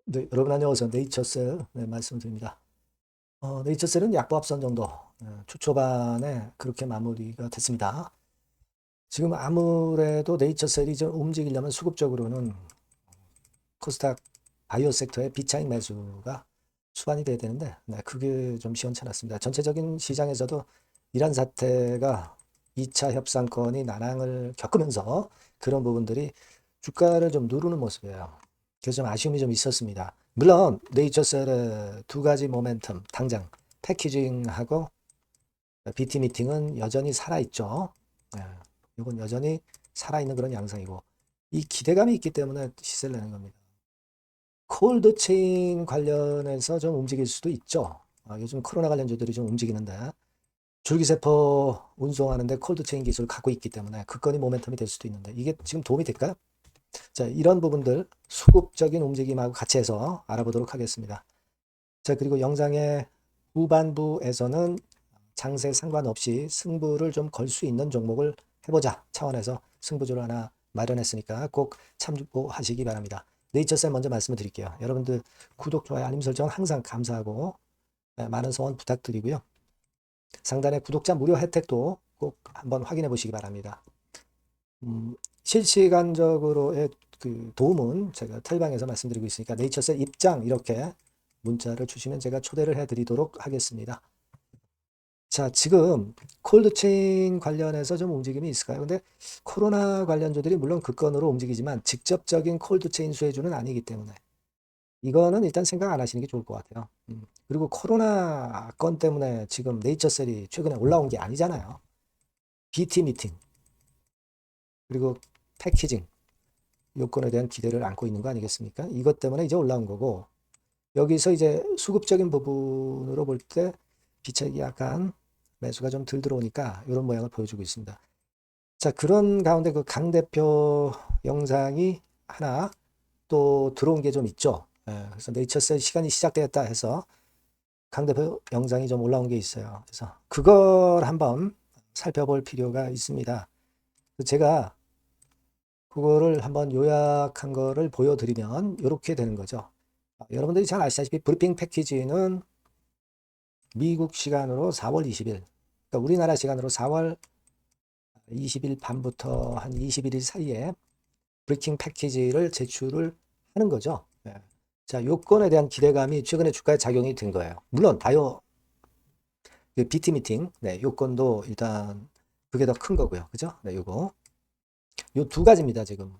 네, 여러분 안녕하세요. 네이처셀 말씀드립니다. 네이처셀은 약보합선 정도 초초반에 그렇게 마무리가 됐습니다. 지금 아무래도 네이처셀이 좀 움직이려면 수급적으로는 코스닥 바이오 섹터의 비차익 매수가 수반이 돼야 되는데 그게 좀 시원찮았습니다. 전체적인 시장에서도 이란 사태가 2차 협상권이 난항을 겪으면서 그런 부분들이 주가를 좀 누르는 모습이에요. 그래서 좀 아쉬움이 좀 있었습니다. 물론 네이처셀의 두 가지 모멘텀 당장 패키징하고 BT 미팅은 여전히 살아있죠. 예, 이건 여전히 살아있는 그런 양상이고 이 기대감이 있기 때문에 시세를 내는 겁니다. 콜드 체인 관련해서 좀 움직일 수도 있죠. 요즘 코로나 관련주들이 좀 움직이는데 줄기세포 운송하는데 콜드 체인 기술을 갖고 있기 때문에 그 건이 모멘텀이 될 수도 있는데 이게 지금 도움이 될까요? 자, 이런 부분들 수급적인 움직임하고 같이 해서 알아보도록 하겠습니다. 자, 그리고 영상의 후반부에서는 장세 상관없이 승부를 좀 걸 수 있는 종목을 해보자 차원에서 승부조를 하나 마련했으니까 꼭 참고하시기 바랍니다. 네이처셀 먼저 말씀을 드릴게요. 여러분들 구독, 좋아요, 알림 설정 항상 감사하고 많은 소원 부탁드리고요. 상단에 구독자 무료 혜택도 꼭 한번 확인해 보시기 바랍니다. 실시간적으로의 그 도움은 제가 텔방에서 말씀드리고 있으니까 네이처셀 입장 이렇게 문자를 주시면 제가 초대를 해드리도록 하겠습니다. 자, 지금 콜드체인 관련해서 좀 움직임이 있을까요? 근데 코로나 관련주들이 물론 그 건으로 움직이지만 직접적인 콜드체인 수혜주는 아니기 때문에 이거는 일단 생각 안 하시는 게 좋을 것 같아요. 그리고 코로나 건 때문에 지금 네이처셀이 최근에 올라온 게 아니잖아요. BT 미팅 그리고 패키징 요건에 대한 기대를 안고 있는 거 아니겠습니까? 이것 때문에 이제 올라온 거고 여기서 이제 수급적인 부분으로 볼 때 비책이 약간 매수가 좀 덜 들어오니까 이런 모양을 보여주고 있습니다. 자, 그런 가운데 그 강 대표 영상이 하나 또 들어온 게 좀 있죠. 그래서 네이처셀 시간이 시작되었다 해서 강 대표 영상이 좀 올라온 게 있어요. 그래서 그걸 한번 살펴볼 필요가 있습니다. 제가 그거를 한번 요약한 거를 보여드리면 이렇게 되는 거죠. 여러분들이 잘 아시다시피 브리핑 패키지는 미국 시간으로 4월 20일, 그러니까 우리나라 시간으로 4월 20일 밤부터 한 21일 사이에 브리핑 패키지를 제출을 하는 거죠. 자, 요건에 대한 기대감이 최근에 주가에 작용이 된 거예요. 물론 바이오 그 BT 미팅, 요건도 일단 그게 더 큰 거고요. 그죠? 요거. 요 두 가지입니다, 지금.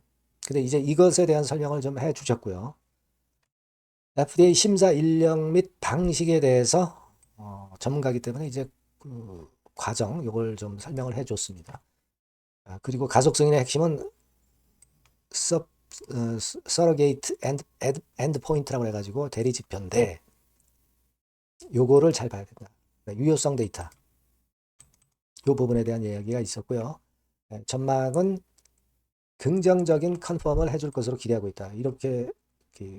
근데 이제 이것에 대한 설명을 좀 해 주셨고요. FDA 심사 인력 및 방식에 대해서 전문가이기 때문에 이제 그 과정 요걸 좀 설명을 해 줬습니다. 그리고 가속 승인의 핵심은 서, 서러게이트 엔드 포인트라고 해가지고 대리 지표인데 요거를 잘 봐야 된다. 유효성 데이터 요 부분에 대한 이야기가 있었고요. 전망은 긍정적인 컨펌을 해줄 것으로 기대하고 있다. 이렇게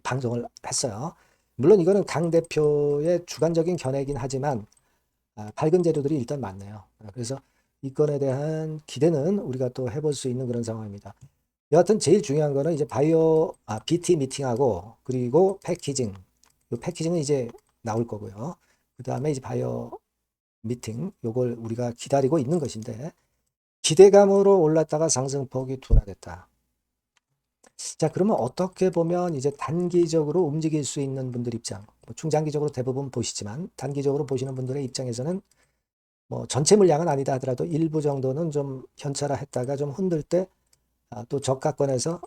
방송을 했어요. 물론 이거는 강 대표의 주관적인 견해이긴 하지만 밝은 재료들이 일단 많네요. 그래서 이 건에 대한 기대는 우리가 또 해볼 수 있는 그런 상황입니다. 여하튼 제일 중요한 거는 이제 BT 미팅하고 그리고 패키징. 이 패키징은 이제 나올 거고요. 그 다음에 이제 바이오 미팅. 요걸 우리가 기다리고 있는 것인데 기대감으로 올랐다가 상승폭이 둔화됐다. 자, 그러면 어떻게 보면 이제 단기적으로 움직일 수 있는 분들 입장, 뭐 중장기적으로 대부분 보시지만 단기적으로 보시는 분들의 입장에서는 뭐 전체 물량은 아니다 하더라도 일부 정도는 좀 현찰화했다가 좀 흔들 때 또 저가권에서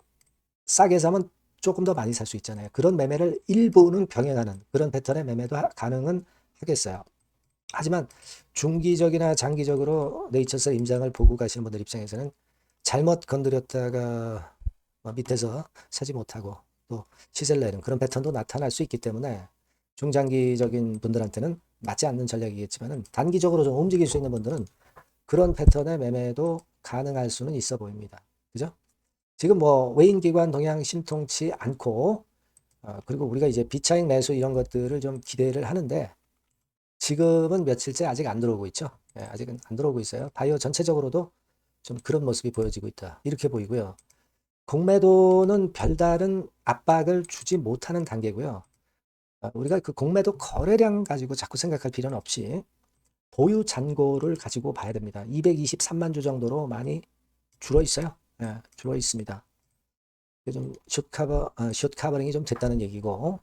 싸게 사면 조금 더 많이 살 수 있잖아요. 그런 매매를 일부는 병행하는 그런 패턴의 매매도 가능은 하겠어요. 하지만 중기적이나 장기적으로 네이처셀 임장을 보고 가시는 분들 입장에서는 잘못 건드렸다가 밑에서 사지 못하고 또 시세를 내는 그런 패턴도 나타날 수 있기 때문에 중장기적인 분들한테는 맞지 않는 전략이겠지만 단기적으로 좀 움직일 수 있는 분들은 그런 패턴의 매매도 가능할 수는 있어 보입니다. 그죠? 지금 뭐 외인 기관 동향 심통치 않고 그리고 우리가 이제 비차익 매수 이런 것들을 좀 기대를 하는데 지금은 며칠째 아직 안 들어오고 있죠. 아직은 안 들어오고 있어요. 바이오 전체적으로도 좀 그런 모습이 보여지고 있다. 이렇게 보이고요. 공매도는 별다른 압박을 주지 못하는 단계고요. 우리가 그 공매도 거래량 가지고 자꾸 생각할 필요는 없이 보유 잔고를 가지고 봐야 됩니다. 223만 주 정도로 많이 줄어 있어요. 예, 줄어 있습니다. 좀 숏 커버링이 좀 됐다는 얘기고,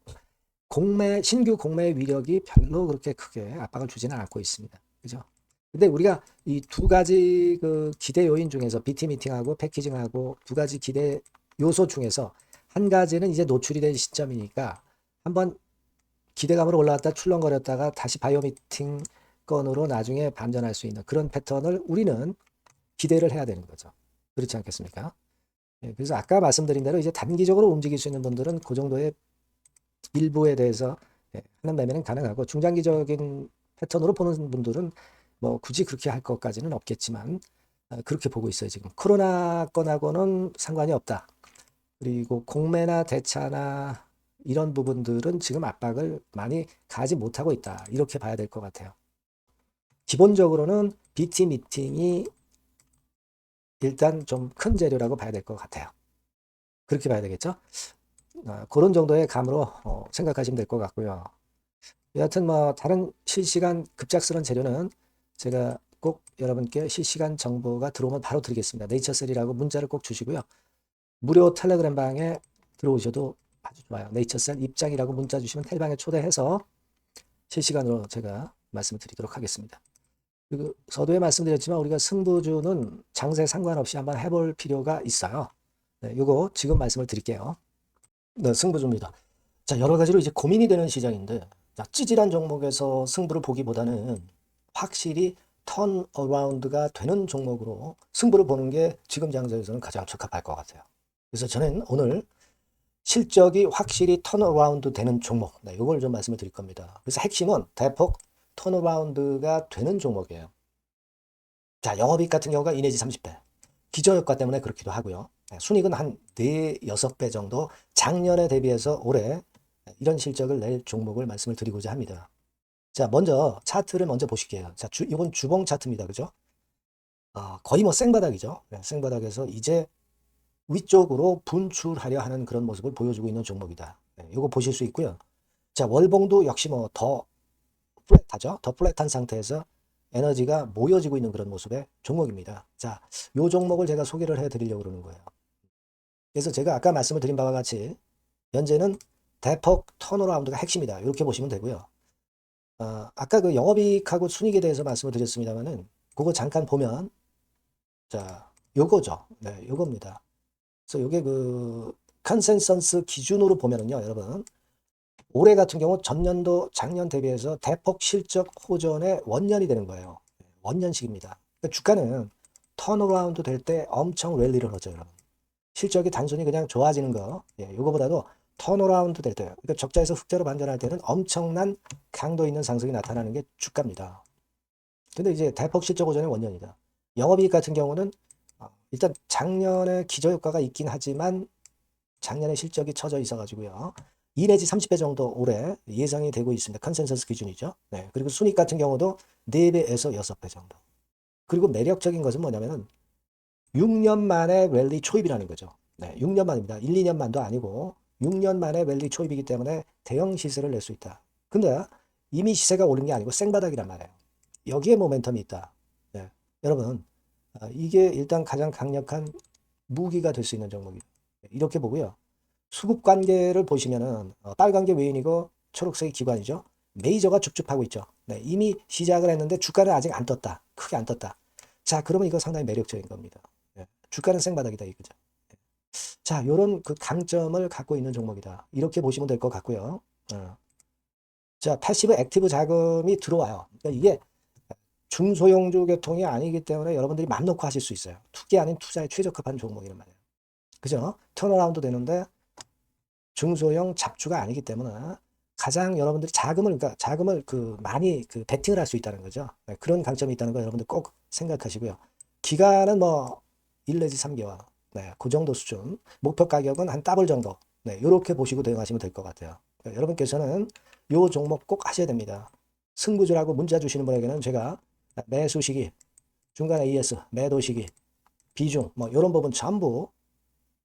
신규 공매 위력이 별로 그렇게 크게 압박을 주지는 않고 있습니다. 그죠? 근데 우리가 이 두 가지 그 기대 요인 중에서 BT 미팅하고 패키징하고 두 가지 기대 요소 중에서 한 가지는 이제 노출이 된 시점이니까 한번 기대감으로 올라갔다 출렁거렸다가 다시 바이오 미팅 건으로 나중에 반전할 수 있는 그런 패턴을 우리는 기대를 해야 되는 거죠. 그렇지 않겠습니까? 예, 그래서 아까 말씀드린 대로 이제 단기적으로 움직일 수 있는 분들은 그 정도의 일부에 대해서 하는 매매는 가능하고, 중장기적인 패턴으로 보는 분들은 뭐 굳이 그렇게 할 것까지는 없겠지만 그렇게 보고 있어요. 지금 코로나 건하고는 상관이 없다. 그리고 공매나 대차나 이런 부분들은 지금 압박을 많이 가지 못하고 있다. 이렇게 봐야 될 것 같아요. 기본적으로는 BT 미팅이 일단 좀 큰 재료라고 봐야 될 것 같아요. 그렇게 봐야 되겠죠? 그런 정도의 감으로 생각하시면 될 것 같고요. 여하튼 뭐 다른 실시간 급작스러운 재료는 제가 꼭 여러분께 실시간 정보가 들어오면 바로 드리겠습니다. 네이처셀이라고 문자를 꼭 주시고요. 무료 텔레그램 방에 들어오셔도 아주 좋아요. 네이처셀 입장이라고 문자 주시면 텔방에 초대해서 실시간으로 제가 말씀을 드리도록 하겠습니다. 그리고 서두에 말씀드렸지만 우리가 승부주는 장세 상관없이 한번 해볼 필요가 있어요. 네, 요거 지금 말씀을 드릴게요. 네, 승부주입니다. 자, 여러 가지로 이제 고민이 되는 시장인데, 자, 찌질한 종목에서 승부를 보기보다는 확실히 턴어라운드가 되는 종목으로 승부를 보는 게 지금 장세에서는 가장 적합할 것 같아요. 그래서 저는 오늘 실적이 확실히 턴어라운드 되는 종목, 네, 이걸 좀 말씀을 드릴 겁니다. 그래서 핵심은 대폭 턴어라운드가 되는 종목이에요. 자, 영업이익 같은 경우가 2 내지 30배. 기저효과 때문에 그렇기도 하고요. 순이익은 한 4, 6배 정도 작년에 대비해서 올해 이런 실적을 낼 종목을 말씀을 드리고자 합니다. 자, 먼저 차트를 먼저 보실게요. 자, 이건 주봉 차트입니다. 그죠? 거의 뭐 생바닥이죠. 네, 생바닥에서 이제 위쪽으로 분출하려 하는 그런 모습을 보여주고 있는 종목이다. 네, 이거 보실 수 있고요. 자, 월봉도 역시 뭐 더 플랫하죠. 더 플랫한 상태에서 에너지가 모여지고 있는 그런 모습의 종목입니다. 자, 요 종목을 제가 소개를 해 드리려고 그러는 거예요. 그래서 제가 아까 말씀을 드린 바와 같이 현재는 대폭 턴어라운드가 핵심이다. 이렇게 보시면 되고요. 아까 그 영업이익하고 순이익에 대해서 말씀을 드렸습니다만은 그거 잠깐 보면, 자, 요거죠. 네, 요겁니다. 그래서 요게 그 컨센서스 기준으로 보면은요, 여러분, 올해 같은 경우 전년도 작년 대비해서 대폭 실적 호전의 원년이 되는 거예요. 원년식입니다. 그러니까 주가는 턴어라운드 될 때 엄청 랠리를 하죠, 여러분. 실적이 단순히 그냥 좋아지는 거, 이거보다도 턴어라운드 될 때, 그러니까 적자에서 흑자로 반전할 때는 엄청난 강도 있는 상승이 나타나는 게 주가입니다. 근데 이제 대폭 실적 호전의 원년이다. 영업이익 같은 경우는 일단 작년에 기저효과가 있긴 하지만 작년에 실적이 처져 있어가지고요. 2 내지 30배 정도 올해 예상이 되고 있습니다. 컨센서스 기준이죠. 네. 그리고 순이익 같은 경우도 4배에서 6배 정도. 그리고 매력적인 것은 뭐냐면은 6년 만에 랠리 초입이라는 거죠. 네, 6년 만입니다. 1, 2년 만도 아니고 6년 만에 랠리 초입이기 때문에 대형 시세를 낼 수 있다. 근데 이미 시세가 오른 게 아니고 생바닥이란 말이에요. 여기에 모멘텀이 있다. 네, 여러분, 이게 일단 가장 강력한 무기가 될 수 있는 종목이에요. 이렇게 보고요. 수급 관계를 보시면은 빨간 게 외인이고 초록색이 기관이죠. 메이저가 줍줍하고 있죠. 네, 이미 시작을 했는데 주가는 아직 안 떴다. 크게 안 떴다. 자, 그러면 이거 상당히 매력적인 겁니다. 네, 주가는 생바닥이다 이거죠. 자, 요런 그 강점을 갖고 있는 종목이다. 이렇게 보시면 될 것 같고요. 자, 패시브 액티브 자금이 들어와요. 그러니까 이게 중소형주 계통이 아니기 때문에 여러분들이 맘 놓고 하실 수 있어요. 투기 아닌 투자에 최적합한 종목이란 말이에요. 그죠? 턴어라운드 되는데 중소형 잡주가 아니기 때문에 가장 여러분들이 그러니까 자금을 그 많이 그 베팅을 할 수 있다는 거죠. 네, 그런 강점이 있다는 거 여러분들 꼭 생각하시고요. 기간은 뭐 1 내지 3개월. 네, 그 정도 수준. 목표 가격은 한 더블 정도. 네, 이렇게 보시고 대응하시면 될 것 같아요. 네, 여러분께서는 요 종목 꼭 하셔야 됩니다. 승부주라고 문자 주시는 분에게는 제가 매수 시기, 중간에 ES, 매도 시기, 비중, 뭐 이런 부분 전부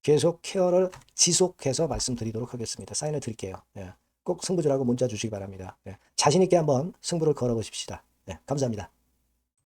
계속 케어를 지속해서 말씀드리도록 하겠습니다. 사인을 드릴게요. 예. 꼭 승부주라고 문자 주시기 바랍니다. 예. 자신 있게 한번 승부를 걸어보십시다. 예. 감사합니다.